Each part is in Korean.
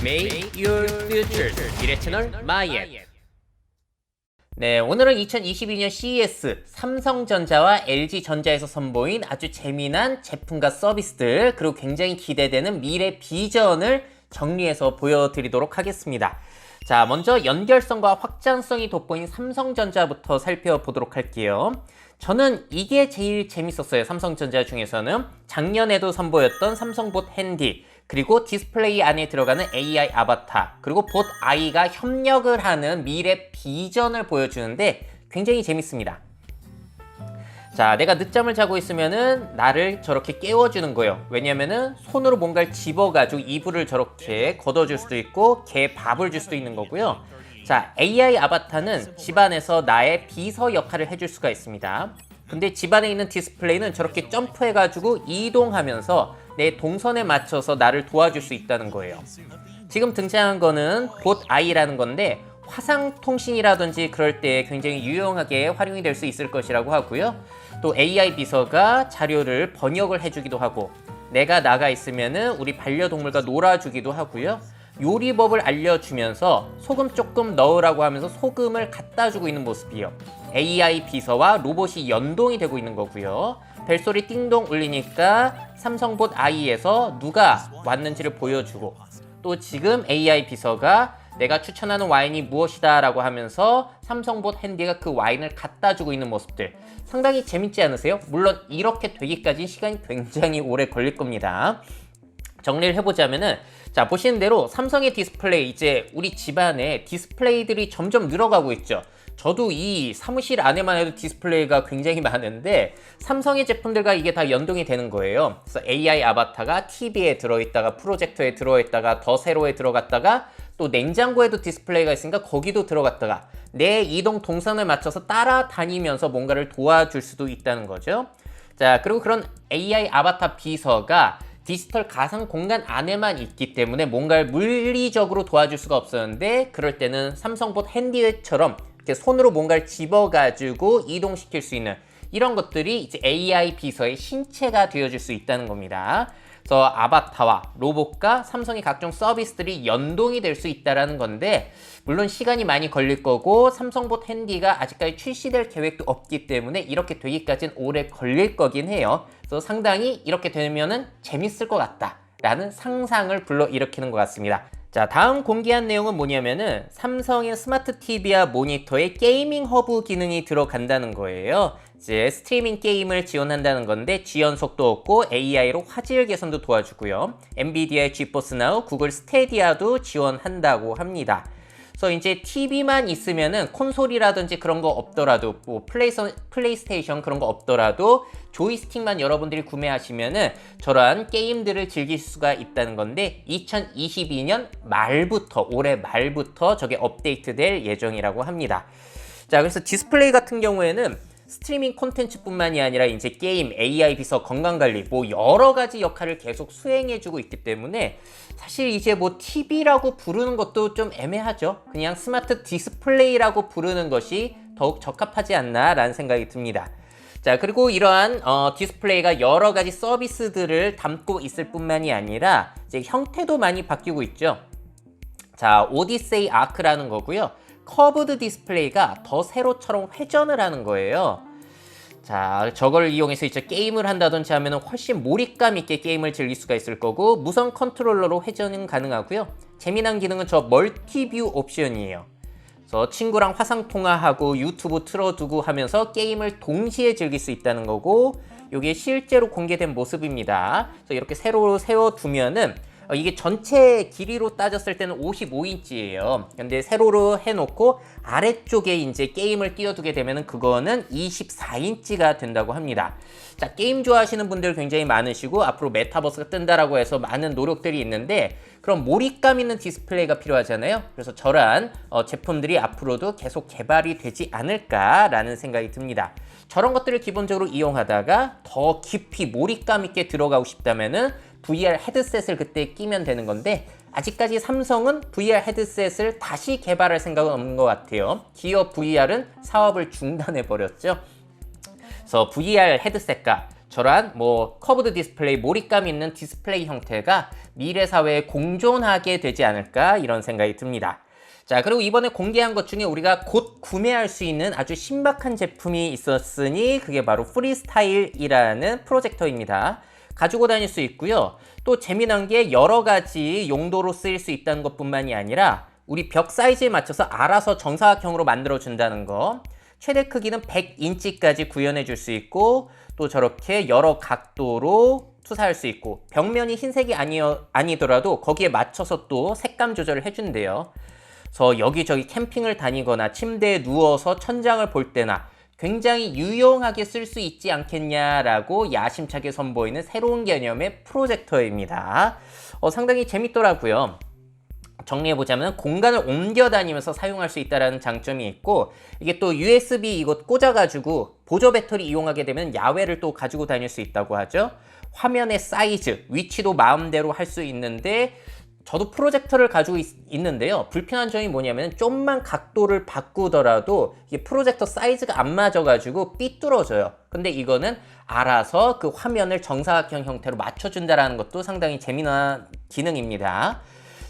Make your future 미래 채널 마이앤. 네, 오늘은 2022년 CES 삼성전자와 LG전자에서 선보인 아주 재미난 제품과 서비스들, 그리고 굉장히 기대되는 미래 비전을 정리해서 보여드리도록 하겠습니다. 자, 먼저 연결성과 확장성이 돋보인 삼성전자부터 살펴보도록 할게요. 저는 이게 제일 재밌었어요. 삼성전자 중에서는 작년에도 선보였던 삼성봇 핸디, 그리고 디스플레이 안에 들어가는 AI 아바타, 그리고 봇 아이가 협력을 하는 미래 비전을 보여주는데 굉장히 재밌습니다. 자, 내가 늦잠을 자고 있으면은 나를 저렇게 깨워주는 거예요. 왜냐면은 손으로 뭔가를 집어가지고 이불을 저렇게 걷어줄 수도 있고 개 밥을 줄 수도 있는 거고요. 자, AI 아바타는 집안에서 나의 비서 역할을 해줄 수가 있습니다. 근데 집안에 있는 디스플레이는 저렇게 점프해가지고 이동하면서 내 동선에 맞춰서 나를 도와줄 수 있다는 거예요. 지금 등장한 거는 봇 아이라는 건데 화상통신이라든지 그럴 때 굉장히 유용하게 활용이 될 수 있을 것이라고 하고요. 또 AI 비서가 자료를 번역을 해주기도 하고, 내가 나가 있으면은 우리 반려동물과 놀아주기도 하고요. 요리법을 알려주면서 소금 조금 넣으라고 하면서 소금을 갖다 주고 있는 모습이요. AI 비서와 로봇이 연동이 되고 있는 거고요. 벨소리 띵동 울리니까 삼성봇 아이에서 누가 왔는지를 보여주고, 또 지금 AI 비서가 내가 추천하는 와인이 무엇이다 라고 하면서 삼성봇 핸디가 그 와인을 갖다 주고 있는 모습들, 상당히 재밌지 않으세요? 물론 이렇게 되기까지 시간이 굉장히 오래 걸릴 겁니다. 정리를 해보자면은, 자, 보시는 대로 삼성의 디스플레이, 이제 우리 집안에 디스플레이들이 점점 늘어가고 있죠. 저도 이 사무실 안에만 해도 디스플레이가 굉장히 많은데 삼성의 제품들과 이게 다 연동이 되는 거예요. 그래서 AI 아바타가 TV에 들어있다가 프로젝터에 들어있다가 더 세로에 들어갔다가 또 냉장고에도 디스플레이가 있으니까 거기도 들어갔다가 내 이동 동선을 맞춰서 따라다니면서 뭔가를 도와줄 수도 있다는 거죠. 자, 그리고 그런 AI 아바타 비서가 디지털 가상 공간 안에만 있기 때문에 뭔가를 물리적으로 도와줄 수가 없었는데, 그럴 때는 삼성봇 핸디처럼 이렇게 손으로 뭔가를 집어가지고 이동시킬 수 있는 이런 것들이 이제 AI 비서의 신체가 되어줄 수 있다는 겁니다. 그래서 아바타와 로봇과 삼성의 각종 서비스들이 연동이 될 수 있다는 건데, 물론 시간이 많이 걸릴 거고 삼성봇 핸디가 아직까지 출시될 계획도 없기 때문에 이렇게 되기까지는 오래 걸릴 거긴 해요. 그래서 상당히 이렇게 되면은 재밌을 것 같다 라는 상상을 불러일으키는 것 같습니다. 자, 다음 공개한 내용은 뭐냐면은 삼성의 스마트 TV와 모니터에 게이밍 허브 기능이 들어간다는 거예요. 이제 스트리밍 게임을 지원한다는 건데 지연 속도 없고 AI로 화질 개선도 도와주고요. 엔비디아의 지포스 나우, 구글 스테디아도 지원한다고 합니다. 그래서 이제 TV만 있으면은 콘솔이라든지 그런 거 없더라도, 뭐 플레이스테이션 그런 거 없더라도 조이스틱만 여러분들이 구매하시면은 저러한 게임들을 즐길 수가 있다는 건데 2022년 말부터, 올해 말부터 저게 업데이트될 예정이라고 합니다. 자, 그래서 디스플레이 같은 경우에는 스트리밍 콘텐츠뿐만이 아니라 이제 게임, AI 비서, 건강관리, 뭐 여러 가지 역할을 계속 수행해주고 있기 때문에 사실 이제 뭐 TV라고 부르는 것도 좀 애매하죠. 그냥 스마트 디스플레이라고 부르는 것이 더욱 적합하지 않나 라는 생각이 듭니다. 자, 그리고 이러한 디스플레이가 여러 가지 서비스들을 담고 있을 뿐만이 아니라 이제 형태도 많이 바뀌고 있죠. 자, 오디세이 아크라는 거고요. 커브드 디스플레이가 더 세로처럼 회전을 하는 거예요. 자, 저걸 이용해서 이제 게임을 한다든지 하면 훨씬 몰입감 있게 게임을 즐길 수가 있을 거고, 무선 컨트롤러로 회전은 가능하고요. 재미난 기능은 저 멀티뷰 옵션이에요. 그래서 친구랑 화상 통화하고 유튜브 틀어두고 하면서 게임을 동시에 즐길 수 있다는 거고, 이게 실제로 공개된 모습입니다. 그래서 이렇게 세로로 세워두면은 이게 전체 길이로 따졌을 때는 55인치예요. 근데 세로로 해놓고 아래쪽에 이제 게임을 띄워두게 되면은 그거는 24인치가 된다고 합니다. 자, 게임 좋아하시는 분들 굉장히 많으시고 앞으로 메타버스가 뜬다라고 해서 많은 노력들이 있는데, 그럼 몰입감 있는 디스플레이가 필요하잖아요. 그래서 저러한 제품들이 앞으로도 계속 개발이 되지 않을까라는 생각이 듭니다. 저런 것들을 기본적으로 이용하다가 더 깊이 몰입감 있게 들어가고 싶다면은 VR 헤드셋을 그때 끼면 되는 건데, 아직까지 삼성은 VR 헤드셋을 다시 개발할 생각은 없는 것 같아요. 기어 VR은 사업을 중단해 버렸죠. 그래서 VR 헤드셋과 저런 뭐 커브드 디스플레이, 몰입감 있는 디스플레이 형태가 미래 사회에 공존하게 되지 않을까 이런 생각이 듭니다. 자, 그리고 이번에 공개한 것 중에 우리가 곧 구매할 수 있는 아주 신박한 제품이 있었으니 그게 바로 프리스타일이라는 프로젝터입니다. 가지고 다닐 수 있고요. 또 재미난 게 여러 가지 용도로 쓰일 수 있다는 것뿐만이 아니라 우리 벽 사이즈에 맞춰서 알아서 정사각형으로 만들어 준다는 거. 최대 크기는 100인치까지 구현해 줄 수 있고 또 저렇게 여러 각도로 투사할 수 있고 벽면이 흰색이 아니더라도 거기에 맞춰서 또 색감 조절을 해준대요. 그래서 여기저기 캠핑을 다니거나 침대에 누워서 천장을 볼 때나 굉장히 유용하게 쓸 수 있지 않겠냐라고 야심차게 선보이는 새로운 개념의 프로젝터입니다. 상당히 재밌더라고요. 정리해보자면 공간을 옮겨 다니면서 사용할 수 있다는 장점이 있고 이게 또 USB 이것 꽂아가지고 보조 배터리 이용하게 되면 야외를 또 가지고 다닐 수 있다고 하죠. 화면의 사이즈, 위치도 마음대로 할 수 있는데 저도 프로젝터를 가지고 있는데요. 불편한 점이 뭐냐면 좀만 각도를 바꾸더라도 이게 프로젝터 사이즈가 안 맞아가지고 삐뚤어져요. 근데 이거는 알아서 그 화면을 정사각형 형태로 맞춰준다는 것도 상당히 재미난 기능입니다.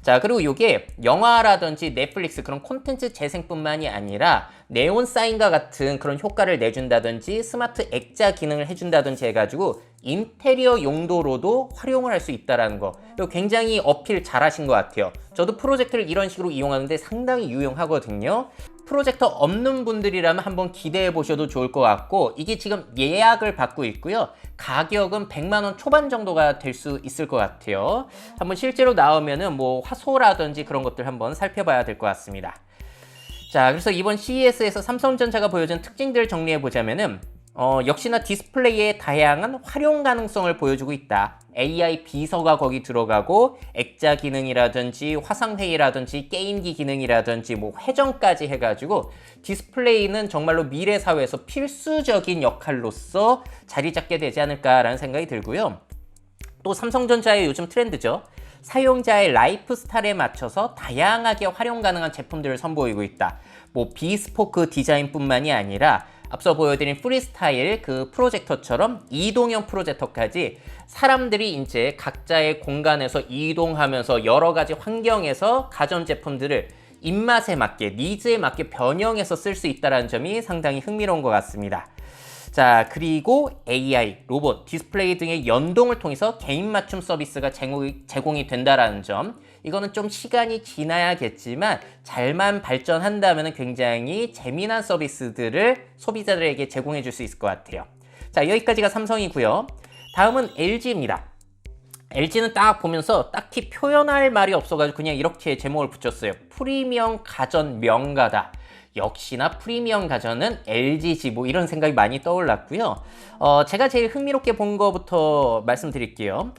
자, 그리고 이게 영화라든지 넷플릭스 그런 콘텐츠 재생뿐만이 아니라 네온 사인과 같은 그런 효과를 내준다든지 스마트 액자 기능을 해준다든지 해가지고 인테리어 용도로도 활용을 할 수 있다는 거. 이거 굉장히 어필 잘 하신 것 같아요. 저도 프로젝터를 이런 식으로 이용하는데 상당히 유용하거든요. 프로젝터 없는 분들이라면 한번 기대해 보셔도 좋을 것 같고 이게 지금 예약을 받고 있고요. 가격은 100만 원 초반 정도가 될 수 있을 것 같아요. 한번 실제로 나오면은 뭐 화소라든지 그런 것들 한번 살펴봐야 될 것 같습니다. 자, 그래서 이번 CES에서 삼성전자가 보여준 특징들을 정리해 보자면은 역시나 디스플레이의 다양한 활용 가능성을 보여주고 있다. AI 비서가 거기 들어가고 액자 기능이라든지 화상회의라든지 게임기 기능이라든지 뭐 회전까지 해가지고 디스플레이는 정말로 미래 사회에서 필수적인 역할로서 자리 잡게 되지 않을까라는 생각이 들고요. 또 삼성전자의 요즘 트렌드죠. 사용자의 라이프 스타일에 맞춰서 다양하게 활용 가능한 제품들을 선보이고 있다. 뭐 비스포크 디자인뿐만이 아니라 앞서 보여드린 프리스타일 그 프로젝터처럼 이동형 프로젝터까지 사람들이 이제 각자의 공간에서 이동하면서 여러 가지 환경에서 가전제품들을 입맛에 맞게, 니즈에 맞게 변형해서 쓸 수 있다는 점이 상당히 흥미로운 것 같습니다. 자, 그리고 AI, 로봇, 디스플레이 등의 연동을 통해서 개인 맞춤 서비스가 제공이 된다는 점. 이거는 좀 시간이 지나야겠지만 잘만 발전한다면 굉장히 재미난 서비스들을 소비자들에게 제공해 줄 수 있을 것 같아요. 자, 여기까지가 삼성이고요. 다음은 LG입니다. LG는 딱 보면서 딱히 표현할 말이 없어가지고 그냥 이렇게 제목을 붙였어요. 프리미엄 가전 명가다. 역시나 프리미엄 가전은 LG지 뭐 이런 생각이 많이 떠올랐고요. 제가 제일 흥미롭게 본 거부터 말씀드릴게요.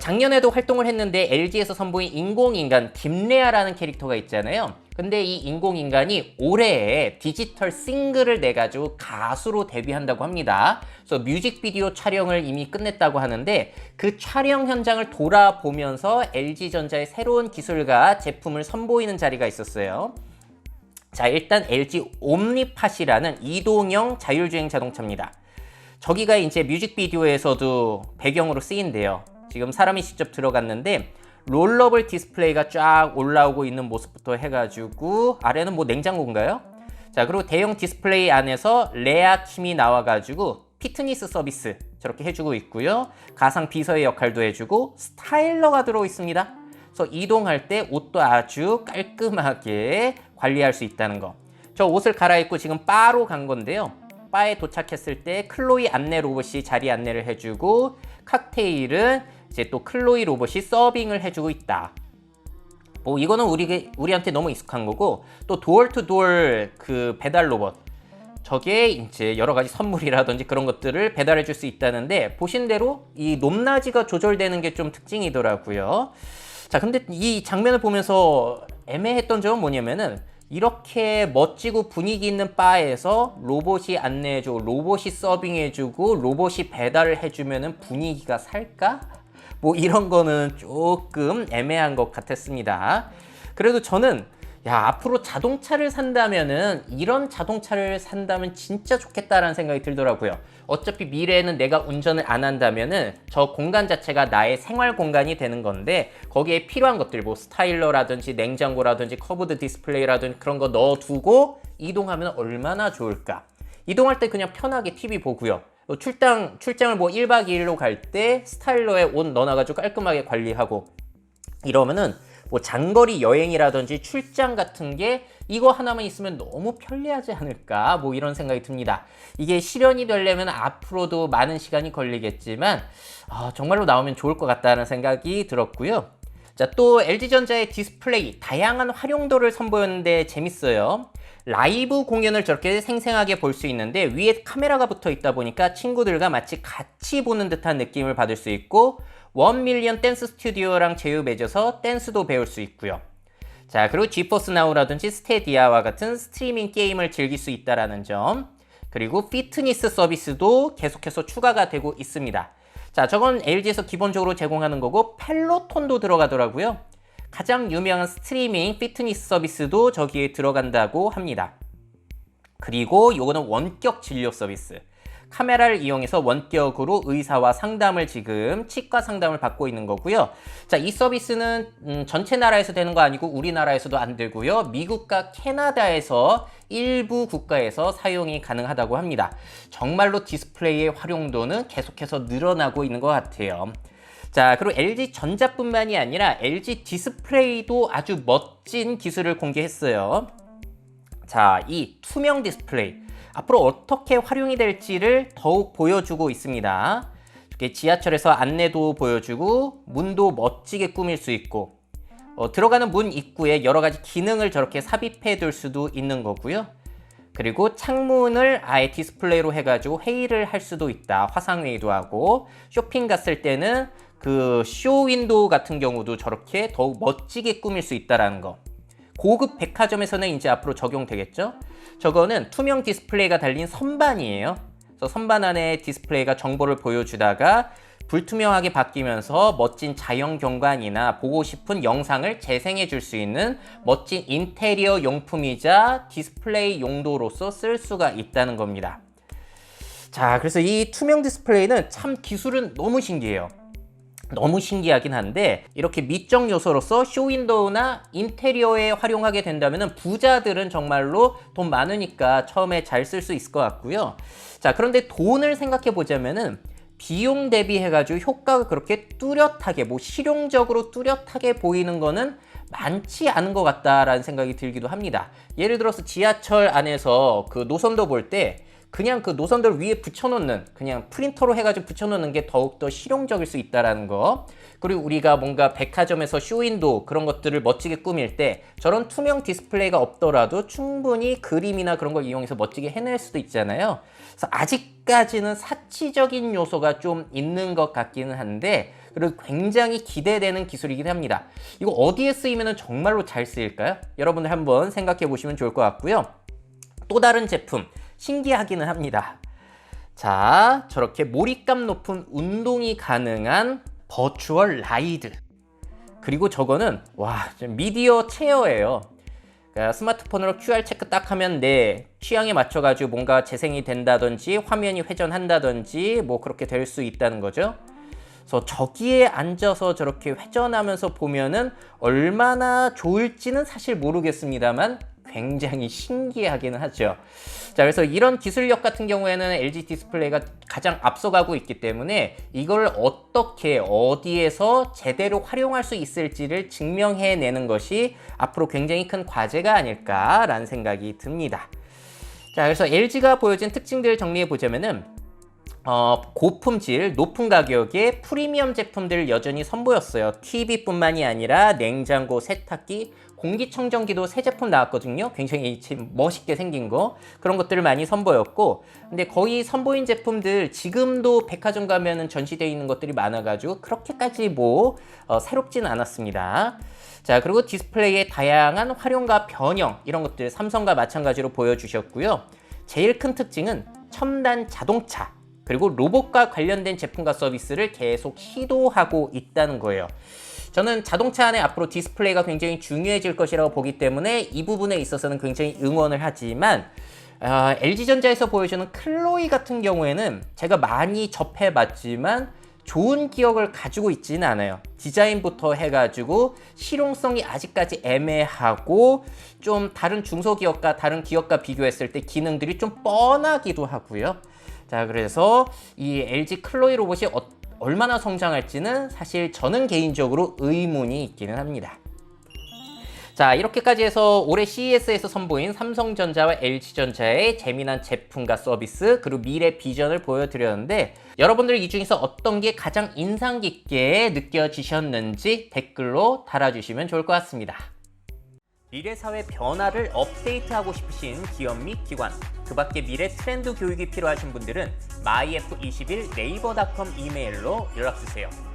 작년에도 활동을 했는데 LG에서 선보인 인공인간 김레아라는 캐릭터가 있잖아요. 근데 이 인공인간이 올해에 디지털 싱글을 내가지고 가수로 데뷔한다고 합니다. 그래서 뮤직비디오 촬영을 이미 끝냈다고 하는데 그 촬영 현장을 돌아보면서 LG전자의 새로운 기술과 제품을 선보이는 자리가 있었어요. 자, 일단 LG 옴니팟이라는 이동형 자율주행 자동차입니다. 저기가 이제 뮤직비디오에서도 배경으로 쓰인대요. 지금 사람이 직접 들어갔는데 롤러블 디스플레이가 쫙 올라오고 있는 모습부터 해가지고 아래는 뭐 냉장고인가요? 자, 그리고 대형 디스플레이 안에서 레아 킴이 나와가지고 피트니스 서비스 저렇게 해주고 있고요. 가상 비서의 역할도 해주고 스타일러가 들어있습니다. 그래서 이동할 때 옷도 아주 깔끔하게 관리할 수 있다는 거. 저 옷을 갈아입고 지금 바로 간 건데요. 바에 도착했을 때 클로이 안내 로봇이 자리 안내를 해주고 칵테일은 이제 또 클로이 로봇이 서빙을 해주고 있다. 뭐 이거는 우리한테 너무 익숙한 거고 또 도어 투 도어 그 배달 로봇 저게 이제 여러 가지 선물이라든지 그런 것들을 배달해 줄 수 있다는데 보신 대로 이 높낮이가 조절되는 게 좀 특징이더라고요. 자, 근데 이 장면을 보면서 애매했던 점은 뭐냐면은 이렇게 멋지고 분위기 있는 바에서 로봇이 안내해주고 로봇이 서빙해주고 로봇이 배달을 해주면은 분위기가 살까? 뭐 이런 거는 조금 애매한 것 같았습니다. 그래도 저는 야, 앞으로 자동차를 산다면은 이런 자동차를 산다면 진짜 좋겠다라는 생각이 들더라고요. 어차피 미래에는 내가 운전을 안 한다면은 저 공간 자체가 나의 생활 공간이 되는 건데 거기에 필요한 것들 뭐 스타일러라든지 냉장고라든지 커브드 디스플레이라든지 그런 거 넣어두고 이동하면 얼마나 좋을까. 이동할 때 그냥 편하게 TV 보고요. 출장을 뭐 1박 2일로 갈 때 스타일러에 옷 넣어놔가지고 깔끔하게 관리하고 이러면은 뭐 장거리 여행이라든지 출장 같은 게 이거 하나만 있으면 너무 편리하지 않을까 뭐 이런 생각이 듭니다. 이게 실현이 되려면 앞으로도 많은 시간이 걸리겠지만 정말로 나오면 좋을 것 같다는 생각이 들었고요. 자, 또 LG전자의 디스플레이 다양한 활용도를 선보였는데 재밌어요. 라이브 공연을 저렇게 생생하게 볼 수 있는데 위에 카메라가 붙어 있다 보니까 친구들과 마치 같이 보는 듯한 느낌을 받을 수 있고 1밀리언 댄스 스튜디오랑 제휴 맺어서 댄스도 배울 수 있고요. 자, 그리고 지포스 나우라든지 스테디아와 같은 스트리밍 게임을 즐길 수 있다는 점, 그리고 피트니스 서비스도 계속해서 추가가 되고 있습니다. 자, 저건 LG에서 기본적으로 제공하는 거고 펠로톤도 들어가더라고요. 가장 유명한 스트리밍 피트니스 서비스도 저기에 들어간다고 합니다. 그리고 요거는 원격 진료 서비스. 카메라를 이용해서 원격으로 의사와 상담을 지금 치과 상담을 받고 있는 거고요. 자, 이 서비스는 전체 나라에서 되는 거 아니고 우리나라에서도 안 되고요. 미국과 캐나다에서 일부 국가에서 사용이 가능하다고 합니다. 정말로 디스플레이의 활용도는 계속해서 늘어나고 있는 것 같아요. 자, 그리고 LG전자뿐만이 아니라 LG 디스플레이도 아주 멋진 기술을 공개했어요. 자, 이 투명 디스플레이 앞으로 어떻게 활용이 될지를 더욱 보여주고 있습니다. 이렇게 지하철에서 안내도 보여주고 문도 멋지게 꾸밀 수 있고 들어가는 문 입구에 여러 가지 기능을 저렇게 삽입해 둘 수도 있는 거고요. 그리고 창문을 아예 디스플레이로 해가지고 회의를 할 수도 있다. 화상회의도 하고 쇼핑 갔을 때는 그 쇼 윈도우 같은 경우도 저렇게 더욱 멋지게 꾸밀 수 있다는 거. 고급 백화점에서는 이제 앞으로 적용되겠죠? 저거는 투명 디스플레이가 달린 선반이에요. 그래서 선반 안에 디스플레이가 정보를 보여주다가 불투명하게 바뀌면서 멋진 자연 경관이나 보고 싶은 영상을 재생해 줄 수 있는 멋진 인테리어 용품이자 디스플레이 용도로서 쓸 수가 있다는 겁니다. 자, 그래서 이 투명 디스플레이는 참 기술은 너무 신기해요. 너무 신기하긴 한데 이렇게 미적 요소로서 쇼윈도우나 인테리어에 활용하게 된다면 부자들은 정말로 돈 많으니까 처음에 잘 쓸 수 있을 것 같고요. 자, 그런데 돈을 생각해 보자면은 비용 대비해가지고 효과가 그렇게 뚜렷하게 실용적으로 뚜렷하게 보이는 거는 많지 않은 것 같다라는 생각이 들기도 합니다. 예를 들어서 지하철 안에서 그 노선도 볼 때 그냥 그 노선들 위에 붙여놓는 그냥 프린터로 해가지고 붙여놓는 게 더욱더 실용적일 수 있다는 거. 그리고 우리가 뭔가 백화점에서 쇼윈도우 그런 것들을 멋지게 꾸밀 때 저런 투명 디스플레이가 없더라도 충분히 그림이나 그런 걸 이용해서 멋지게 해낼 수도 있잖아요. 그래서 아직까지는 사치적인 요소가 좀 있는 것 같기는 한데 그리고 굉장히 기대되는 기술이긴 합니다. 이거 어디에 쓰이면 정말로 잘 쓰일까요? 여러분들 한번 생각해 보시면 좋을 것 같고요. 또 다른 제품 신기하기는 합니다. 자, 저렇게 몰입감 높은 운동이 가능한 버추얼 라이드. 그리고 저거는 미디어 체어예요. 그러니까 스마트폰으로 QR 체크 딱 하면 내 취향에 맞춰가지고 뭔가 재생이 된다든지 화면이 회전한다든지 뭐 그렇게 될 수 있다는 거죠. 그래서 저기에 앉아서 저렇게 회전하면서 보면은 얼마나 좋을지는 사실 모르겠습니다만 굉장히 신기하기는 하죠. 자, 그래서 이런 기술력 같은 경우에는 LG 디스플레이가 가장 앞서가고 있기 때문에 이걸 어떻게 어디에서 제대로 활용할 수 있을지를 증명해내는 것이 앞으로 굉장히 큰 과제가 아닐까라는 생각이 듭니다. 자, 그래서 LG가 보여준 특징들을 정리해 보자면은 고품질, 높은 가격의 프리미엄 제품들을 여전히 선보였어요. TV뿐만이 아니라 냉장고, 세탁기, 공기청정기도 새 제품 나왔거든요. 굉장히 멋있게 생긴 거. 그런 것들을 많이 선보였고 근데 거의 선보인 제품들 지금도 백화점 가면은 전시되어 있는 것들이 많아가지고 그렇게까지 새롭진 않았습니다. 자, 그리고 디스플레이의 다양한 활용과 변형 이런 것들 삼성과 마찬가지로 보여주셨고요. 제일 큰 특징은 첨단 자동차 그리고 로봇과 관련된 제품과 서비스를 계속 시도하고 있다는 거예요. 저는 자동차 안에 앞으로 디스플레이가 굉장히 중요해질 것이라고 보기 때문에 이 부분에 있어서는 굉장히 응원을 하지만 LG전자에서 보여주는 클로이 같은 경우에는 제가 많이 접해봤지만 좋은 기억을 가지고 있지는 않아요. 디자인부터 해가지고 실용성이 아직까지 애매하고 좀 다른 중소기업과 다른 기업과 비교했을 때 기능들이 좀 뻔하기도 하고요. 자, 그래서 이 LG 클로이 로봇이 얼마나 성장할지는 사실 저는 개인적으로 의문이 있기는 합니다. 자, 이렇게까지 해서 올해 CES에서 선보인 삼성전자와 LG전자의 재미난 제품과 서비스 그리고 미래 비전을 보여드렸는데 여러분들 이 중에서 어떤 게 가장 인상 깊게 느껴지셨는지 댓글로 달아주시면 좋을 것 같습니다. 미래 사회 변화를 업데이트하고 싶으신 기업 및 기관, 그 밖에 미래 트렌드 교육이 필요하신 분들은 myf21 네이버닷컴 이메일로 연락주세요.